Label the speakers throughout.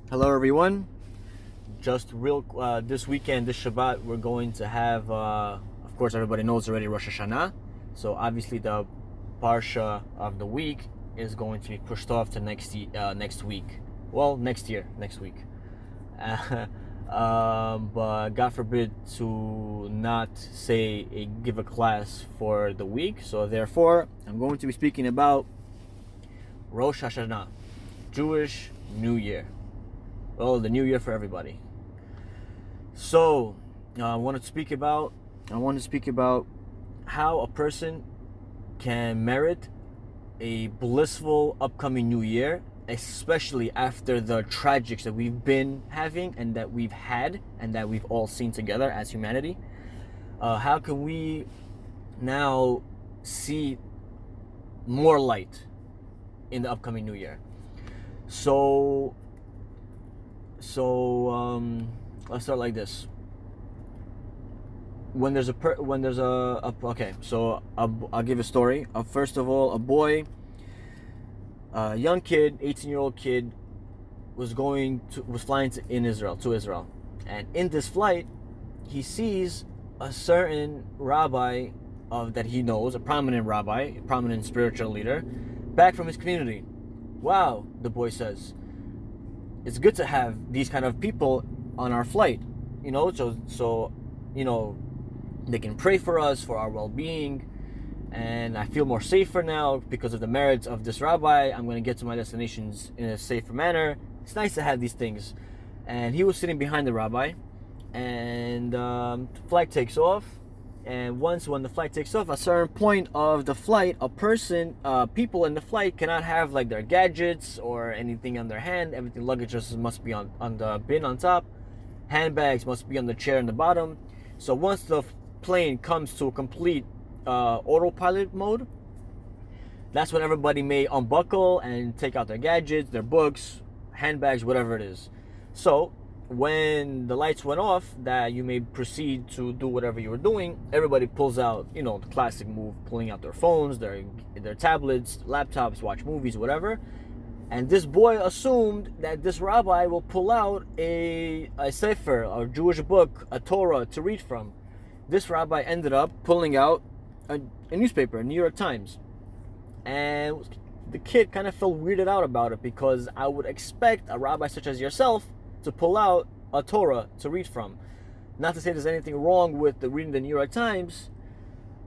Speaker 1: Hello, everyone. Just this weekend, this Shabbat, we're going to have, of course, everybody knows already Rosh HaShana. So obviously, the parsha of the week is going to be pushed off to next week. Well, next week. But God forbid to not give a class for the week. So therefore, I'm going to be speaking about Rosh HaShana, Jewish New Year. Well, the new year for everybody. So, I want to speak about how a person can merit a blissful upcoming new year, especially after the tragics that we've been having and that we've had and that we've all seen together as humanity. How can we now see more light in the upcoming new year? So let's start like this. I'll give a story. First of all, a young kid, 18-year-old kid, was flying to Israel, and in this flight, he sees a certain rabbi that he knows, a prominent rabbi, a prominent spiritual leader, back from his community. Wow, the boy says. It's good to have these kind of people on our flight, so they can pray for us, for our well-being, and I feel more safer now because of the merits of this rabbi. I'm going to get to my destinations in a safer manner. It's nice to have these things. And he was sitting behind the rabbi, and the flight takes off. And when the flight takes off, a certain point of the flight, people in the flight cannot have like their gadgets or anything on their hand. Everything, luggage must be on the bin on top. Handbags must be on the chair in the bottom. So once the plane comes to a complete autopilot mode, that's when everybody may unbuckle and take out their gadgets, their books, handbags, whatever it is. So when the lights went off, that you may proceed to do whatever you were doing, everybody pulls out, the classic move, pulling out their phones, their tablets, laptops, watch movies, whatever. And this boy assumed that this rabbi will pull out a sefer, a Jewish book, a Torah to read from. This rabbi ended up pulling out a newspaper, a New York Times. And the kid kind of felt weirded out about it, because I would expect a rabbi such as yourself to pull out a Torah to read from. Not to say there's anything wrong with reading the New York Times,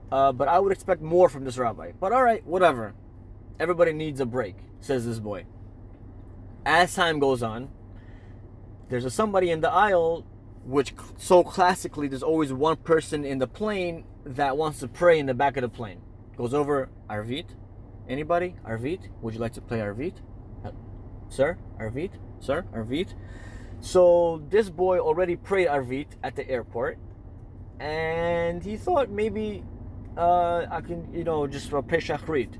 Speaker 1: but I would expect more from this rabbi. But all right, whatever. Everybody needs a break, says this boy. As time goes on, there's somebody in the aisle, which so classically, there's always one person in the plane that wants to pray in the back of the plane. Goes over, Arvit? Anybody? Arvit? Would you like to play Arvit? Sir? Arvit? Sir? Arvit? So this boy already prayed Arvit at the airport, and he thought maybe I can, just pray Shachrit,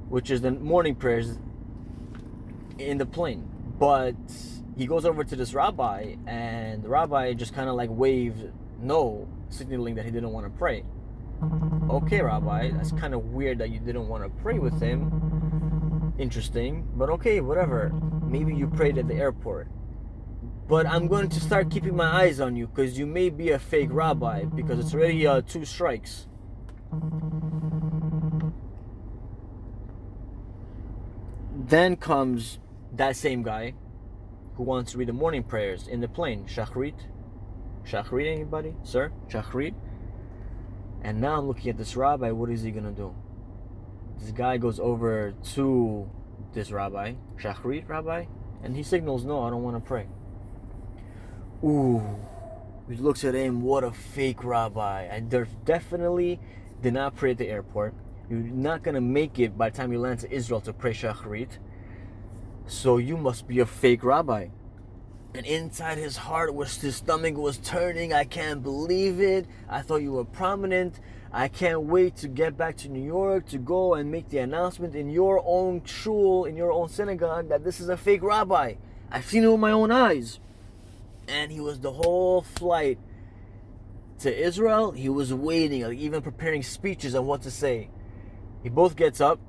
Speaker 1: which is the morning prayers in the plane. But he goes over to this rabbi, and the rabbi just kind of like waved no, signaling that he didn't want to pray. Okay, rabbi, that's kind of weird that you didn't want to pray with him. Interesting, but okay, whatever. Maybe you prayed at the airport. But I'm going to start keeping my eyes on you, because you may be a fake rabbi, because it's already 2 strikes. Then comes that same guy who wants to read the morning prayers in the plane. Shachrit? Shachrit, anybody? Sir? Shachrit? And now I'm looking at this rabbi. What is he going to do? This guy goes over to this rabbi. Shachrit, rabbi? And he signals, no, I don't want to pray. Ooh. He looks at him. What a fake rabbi. And they definitely did not pray at the airport. You're not going to make it by the time you land to Israel to pray Shachrit. So you must be a fake rabbi. And inside his stomach was turning. I can't believe it. I thought you were prominent. I can't wait to get back to New York to go and make the announcement in your own shul, in your own synagogue, that this is a fake rabbi. I've seen it with my own eyes. And he was the whole flight to Israel. He was waiting, like even preparing speeches on what to say. He both gets up.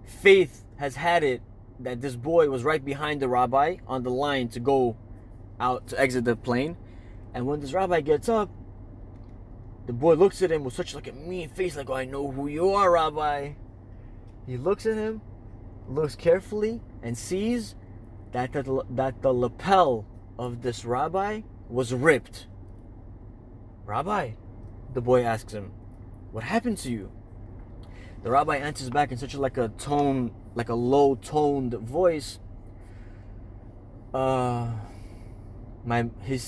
Speaker 1: Faith has had it that this boy was right behind the rabbi on the line to go out to exit the plane. And when this rabbi gets up, the boy looks at him with such like a mean face, like, oh, I know who you are, Rabbi. He looks at him, looks carefully, and sees that the lapel of this rabbi was ripped. Rabbi, the boy asks him, what happened to you? The rabbi answers back in such like a low-toned voice.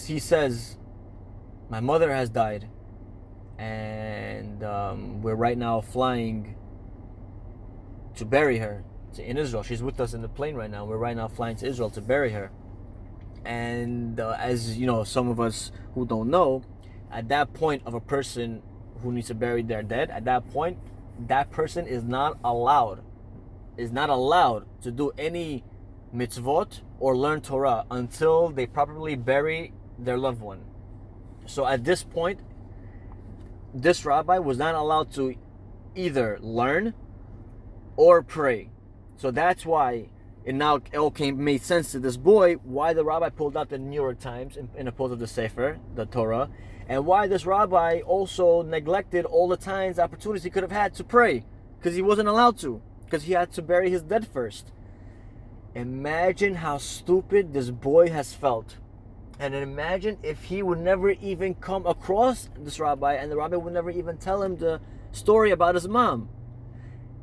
Speaker 1: He says, my mother has died, and we're right now flying to bury her in Israel. She's with us in the plane right now. We're right now flying to Israel to bury her. And as you know, some of us who don't know, at that point of a person who needs to bury their dead, at that point, that person is not allowed to do any mitzvot or learn Torah until they properly bury their loved one. So at this point, this rabbi was not allowed to either learn or pray. So that's why it all made sense to this boy why the rabbi pulled out the New York Times in opposed to the Sefer, the Torah, and why this rabbi also neglected all the times, opportunities he could have had to pray, because he wasn't allowed to, because he had to bury his dead first. Imagine how stupid this boy has felt. And imagine if he would never even come across this rabbi, and the rabbi would never even tell him the story about his mom.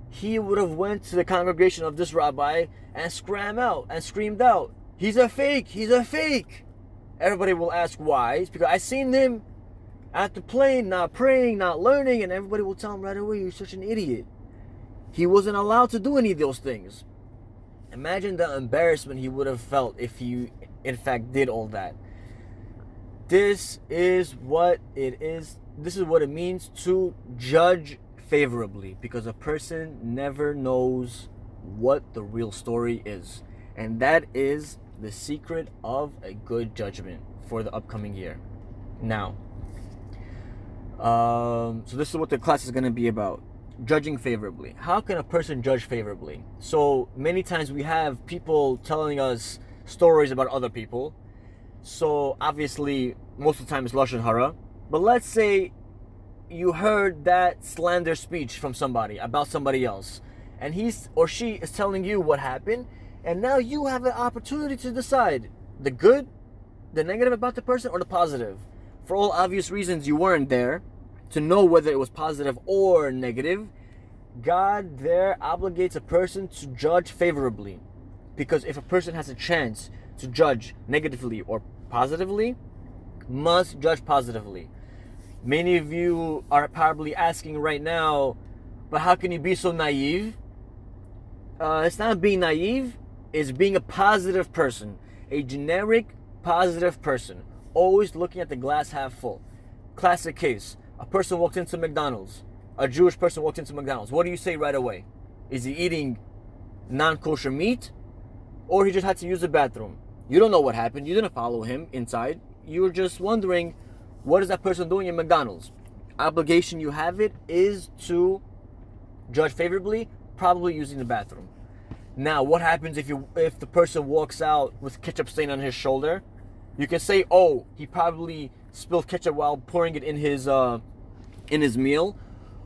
Speaker 1: He would have went to the congregation of this rabbi and screamed out, he's a fake, he's a fake. Everybody will ask why. It's because I seen him at the plane, not praying, not learning, and everybody will tell him right away, you're such an idiot. He wasn't allowed to do any of those things. Imagine the embarrassment he would have felt if he in fact did all that. This is what it is. This is what it means to judge favorably, because a person never knows what the real story is. And that is the secret of a good judgment for the upcoming year. Now, so this is what the class is going to be about. Judging favorably. How can a person judge favorably? So many times we have people telling us stories about other people. So obviously, most of the time it's Lashon Hara. But let's say you heard that slander speech from somebody about somebody else, and he or she is telling you what happened, and now you have an opportunity to decide the good, the negative about the person, or the positive. For all obvious reasons, you weren't there to know whether it was positive or negative. God there obligates a person to judge favorably, because if a person has a chance to judge negatively or positively, must judge positively. Many of you are probably asking right now, but how can you be so naive? It's not being naive, it's being a positive person, a generic positive person, always looking at the glass half full. Classic case, a person walks into McDonald's, a Jewish person walks into McDonald's. What do you say right away? Is he eating non-kosher meat, or he just had to use the bathroom? You don't know what happened, you didn't follow him inside, you were just wondering, what is that person doing in McDonald's? Obligation you have it is to judge favorably, probably using the bathroom. Now, what happens if the person walks out with ketchup stain on his shoulder? You can say, oh, he probably spilled ketchup while pouring it in his meal.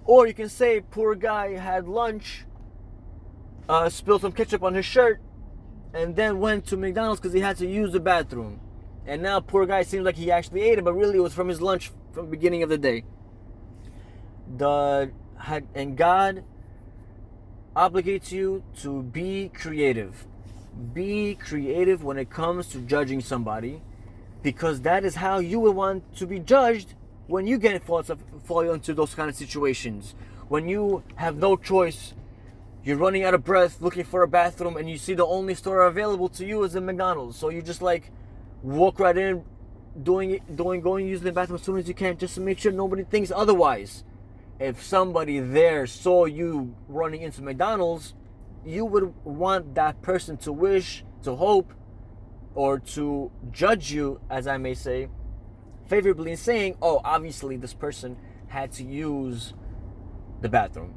Speaker 1: Or you can say, poor guy had lunch, spilled some ketchup on his shirt, and then went to McDonald's because he had to use the bathroom. And now poor guy seems like he actually ate it, but really it was from his lunch from the beginning of the day. And God obligates you to be creative. Be creative when it comes to judging somebody, because that is how you will want to be judged when you fall into those kind of situations. When you have no choice, you're running out of breath, looking for a bathroom, and you see the only store available to you is a McDonald's. So you just like walk right in, going using the bathroom as soon as you can, just to make sure nobody thinks otherwise. If somebody there saw you running into McDonald's, you would want that person to wish, to hope, or to judge you, as I may say, favorably, in saying, oh, obviously this person had to use the bathroom.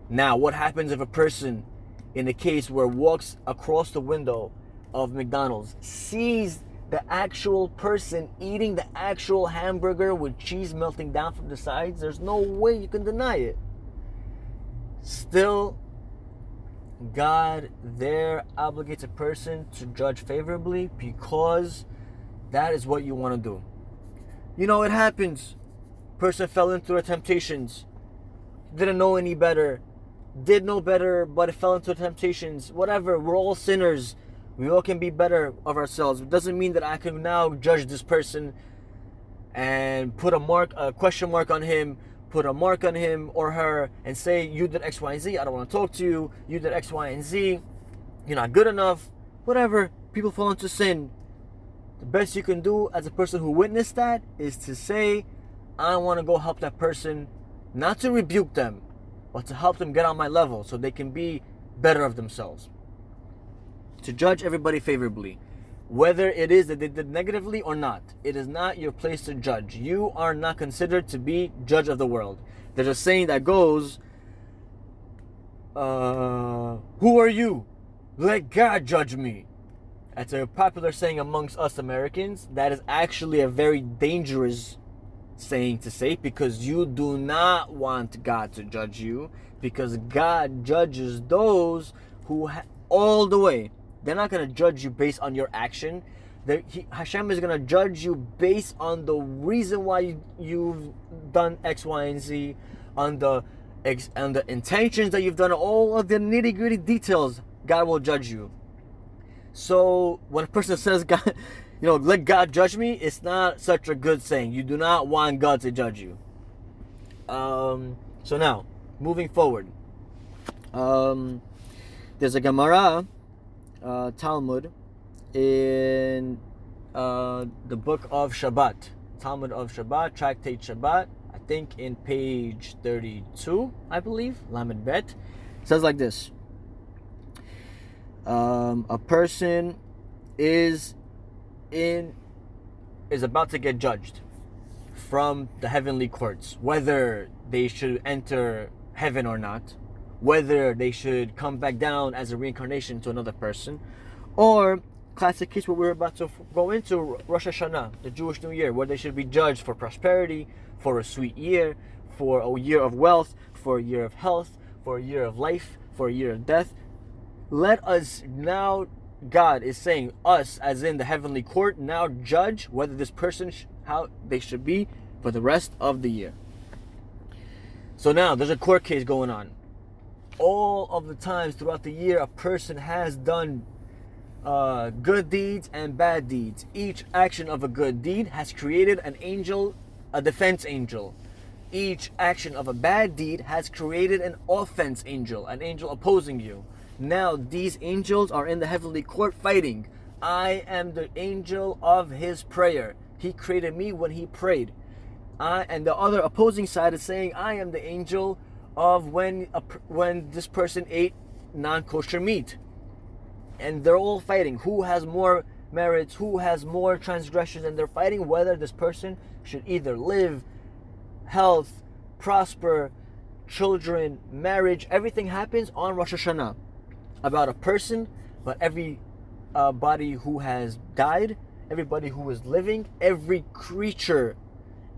Speaker 1: Now, what happens if a person in a case where walks across the window of McDonald's, sees the actual person eating the actual hamburger with cheese melting down from the sides, there's no way you can deny it. Still, God there obligates a person to judge favorably because that is what you want to do. You know, it happens. Person fell into the temptations, didn't know any better, did know better, but it fell into the temptations. Whatever, we're all sinners. We all can be better of ourselves. It doesn't mean that I can now judge this person and put a question mark on him, put a mark on him or her and say, you did X, Y, and Z, I don't want to talk to you, you did X, Y, and Z, you're not good enough, whatever. People fall into sin. The best you can do as a person who witnessed that is to say, I want to go help that person, not to rebuke them, but to help them get on my level so they can be better of themselves. To judge everybody favorably, whether it is that they did negatively or not. It is not your place to judge. You are not considered to be judge of the world. There's a saying that goes, who are you? Let God judge me. That's a popular saying amongst us Americans. That is actually a very dangerous saying to say, because you do not want God to judge you, because God judges those who all the way. They're not going to judge you based on your action. Hashem is going to judge you based on the reason why you've done X, Y, and Z, on the intentions that you've done, all of the nitty-gritty details. God will judge you. So when a person says, God, let God judge me, it's not such a good saying. You do not want God to judge you. So now, moving forward, there's a Gemara, Talmud, in the book of Shabbat, Talmud of Shabbat, Tractate Shabbat, I think in page 32, I believe, Lamed Bet. It says like this: a person is about to get judged from the heavenly courts, whether they should enter heaven or not, whether they should come back down as a reincarnation to another person, or classic case what we're about to go into, Rosh HaShana, the Jewish New Year, where they should be judged for prosperity, for a sweet year, for a year of wealth, for a year of health, for a year of life, for a year of death. Let us now, God is saying, us as in the heavenly court, now judge whether this person, how they should be for the rest of the year. So now there's a court case going on. All of the times throughout the year, a person has done good deeds and bad deeds. Each action of a good deed has created an angel, a defense angel. Each action of a bad deed has created an offense angel, an angel opposing you. Now these angels are in the heavenly court fighting. I am the angel of his prayer. He created me when he prayed. And the other opposing side is saying, I am the angel of when this person ate non-kosher meat. And they're all fighting. Who has more merits? Who has more transgressions? And they're fighting whether this person should either live, health, prosper, children, marriage. Everything happens on Rosh Hashanah about a person, but everybody who has died, everybody who is living, every creature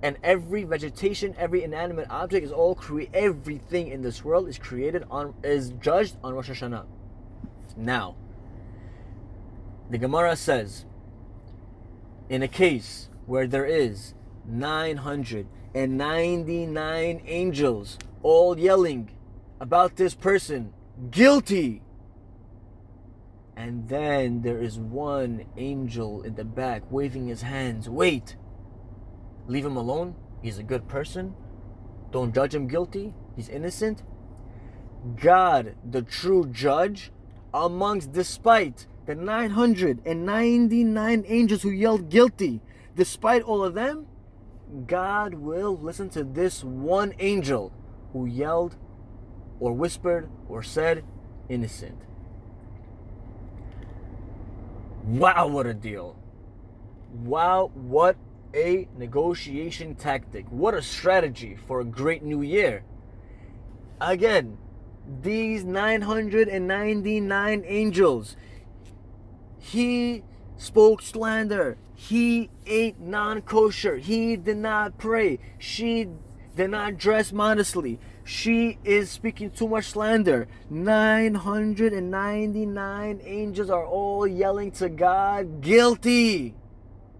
Speaker 1: and every vegetation, every inanimate object is all everything in this world is judged on Rosh Hashanah. Now, the Gemara says, in a case where there is 999 angels all yelling about this person, guilty, and then there is one angel in the back waving his hands, wait, leave him alone, he's a good person, don't judge him guilty, he's innocent. God, the true judge, despite the 999 angels who yelled guilty, despite all of them, God will listen to this one angel who yelled or whispered or said innocent. Wow, what a deal. Wow, what a negotiation tactic. What a strategy for a great new year. Again, these 999 angels. He spoke slander. He ate non-kosher. He did not pray. She did not dress modestly. She is speaking too much slander. 999 angels are all yelling to God, guilty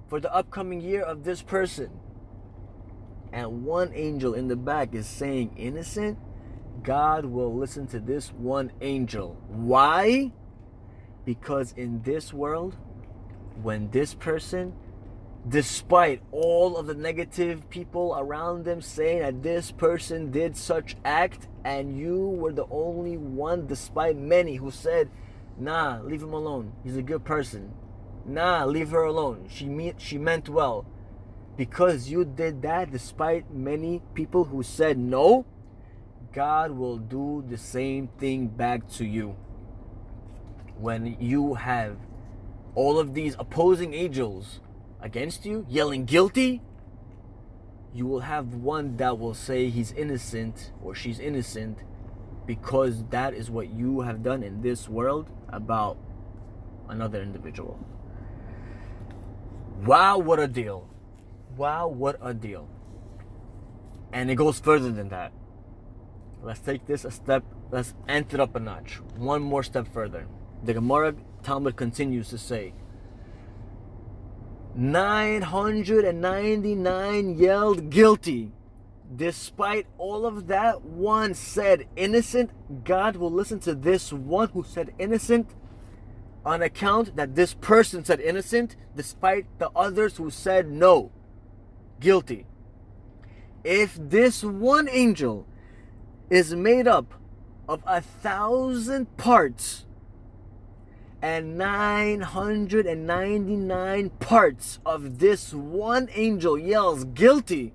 Speaker 1: for the upcoming year of this person. And one angel in the back is saying innocent. God will listen to this one angel. Why? Because in this world, when this person, despite all of the negative people around them saying that this person did such act, and you were the only one, despite many, who said, nah, leave him alone, he's a good person. Nah, leave her alone, she meant well. Because you did that, despite many people who said no, God will do the same thing back to you. When you have all of these opposing angels against you, yelling guilty, you will have one that will say he's innocent or she's innocent, because that is what you have done in this world about another individual. Wow, what a deal. Wow, what a deal. And it goes further than that. Let's take this a step, let's amp it up a notch. One more step further. The Gemara Talmud continues to say, 999 yelled guilty. Despite all of that, one said innocent. God will listen to this one who said innocent on account that this person said innocent, despite the others who said no, guilty. If this one angel is made up of 1,000 parts, and 999 parts of this one angel yells guilty,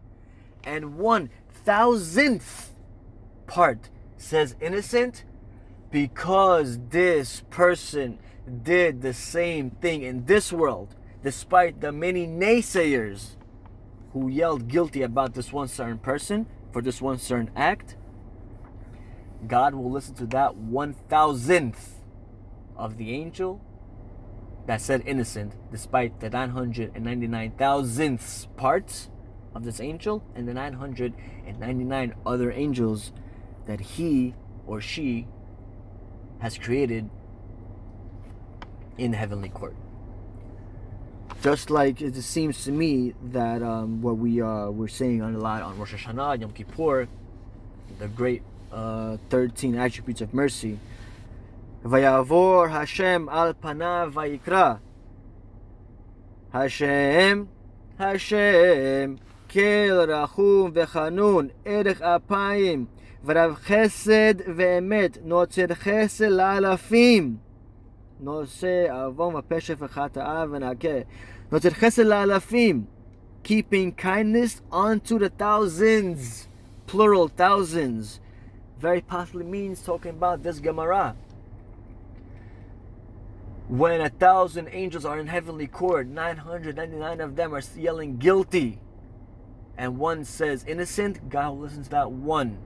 Speaker 1: and 1,000th part says innocent, because this person did the same thing in this world, despite the many naysayers who yelled guilty about this one certain person for this one certain act, God will listen to that 1,000th of the angel that said innocent, despite the 999,000th parts of this angel and the 999 other angels that he or she has created in the heavenly court. Just like it seems to me that what we're saying a lot on Rosh Hashanah, Yom Kippur, the great 13 attributes of mercy. Vayavor Hashem al panav vayikra. Hashem, Hashem, kel rachum vechanun, erech apayim, v'rav chesed ve'emet, notzer chesed la'alafim, nose avon v'peshet v'chata'a v'nakeh, notzer chesed la'alafim, keeping kindness unto the thousands, plural thousands. Very possibly means talking about this Gemara. When 1,000 angels are in heavenly court, 999 of them are yelling guilty, and one says innocent, God will listen to that one.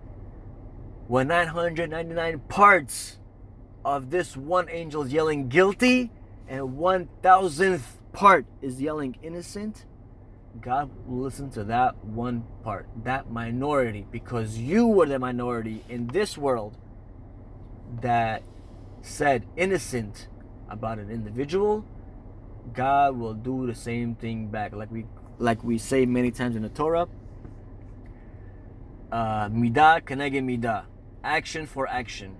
Speaker 1: When 999 parts of this one angel is yelling guilty, and 1,000th part is yelling innocent, God will listen to that one part, that minority, because you were the minority in this world that said innocent about an individual. God will do the same thing back, like we say many times in the Torah. Midah keneged midah, action for action.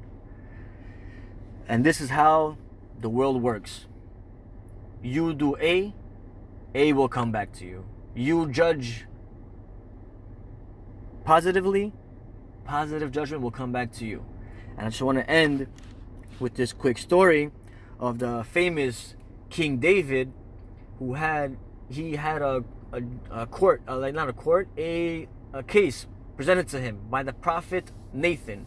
Speaker 1: And this is how the world works. You do A will come back to you. You judge positively, positive judgment will come back to you. And I just want to end with this quick story of the famous King David, who had a court, a case presented to him by the prophet Nathan.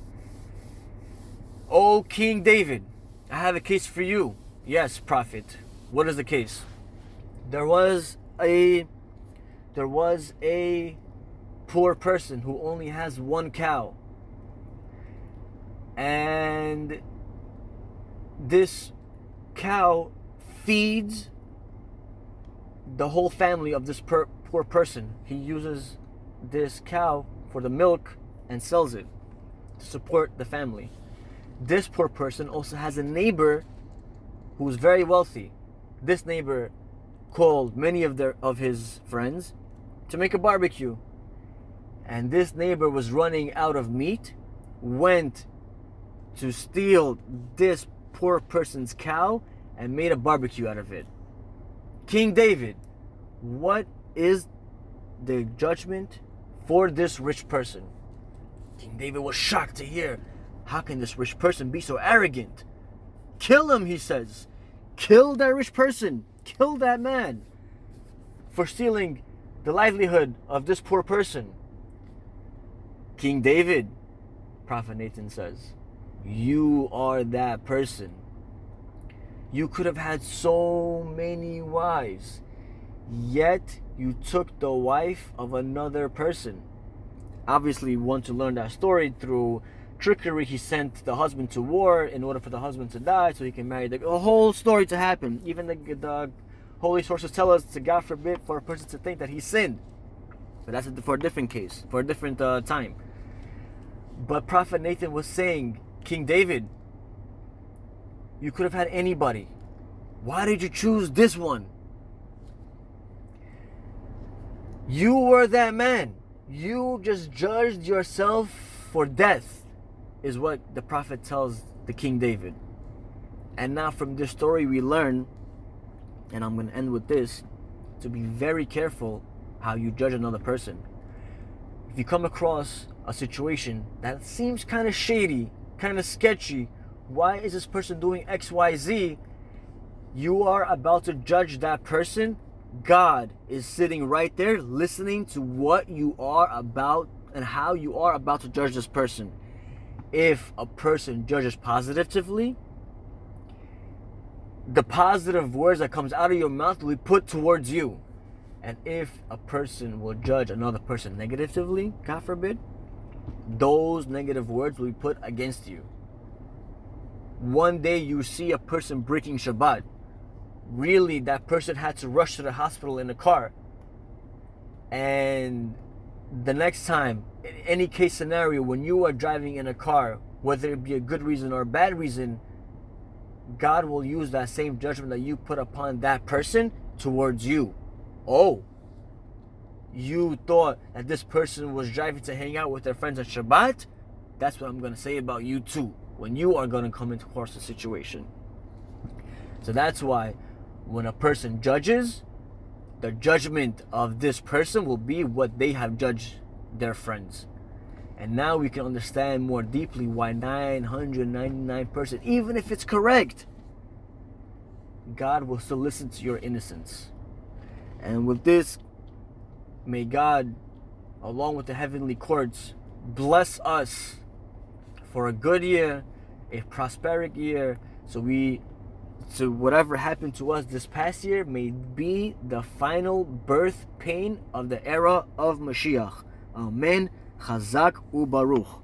Speaker 1: "Oh, King David, I have a case for you." "Yes, prophet. What is the case?" There was a poor person who only has one cow. And this cow feeds the whole family of this poor person. He uses this cow for the milk and sells it to support the family. This poor person also has a neighbor who's very wealthy. This neighbor called many of his friends to make a barbecue. And this neighbor was running out of meat, went to steal this poor person's cow and made a barbecue out of it. King David, what is the judgment for this rich person? King David was shocked to hear, how can this rich person be so arrogant? Kill him, he says. Kill that rich person. Kill that man for stealing the livelihood of this poor person. King David, Prophet Nathan says, you are that person. You could have had so many wives, yet you took the wife of another person. Obviously, we want to learn that story through trickery. He sent the husband to war in order for the husband to die so he can marry the whole story to happen. Even the holy sources tell us to, God forbid, for a person to think that he sinned. But that's for a different case, for a different time. But Prophet Nathan was saying, King David, you could have had anybody. Why did you choose this one? You were that man. You just judged yourself for death, is what the prophet tells the King David. And now from this story we learn, and I'm going to end with this, to be very careful how you judge another person. If you come across a situation that seems kind of shady, kind of sketchy, why is this person doing XYZ? You are about to judge that person. God is sitting right there listening to what you are about and how you are about to judge this person. If a person judges positively, the positive words that comes out of your mouth will be put towards you. And if a person will judge another person negatively, God forbid, those negative words will be put against you. One day you see a person breaking Shabbat. Really, that person had to rush to the hospital in a car. And the next time, in any case scenario, when you are driving in a car, whether it be a good reason or a bad reason, God will use that same judgment that you put upon that person towards you. Oh, you thought that this person was driving to hang out with their friends on Shabbat? That's what I'm going to say about you too, when you are going to come into course the situation. So that's why when a person judges, the judgment of this person will be what they have judged their friends. And now we can understand more deeply why 999%, even if it's correct, God will still listen to your innocence. And with this, may God, along with the heavenly courts, bless us for a good year, a prosperous year, so whatever happened to us this past year may be the final birth pain of the era of Mashiach. Amen. Chazak u'baruch.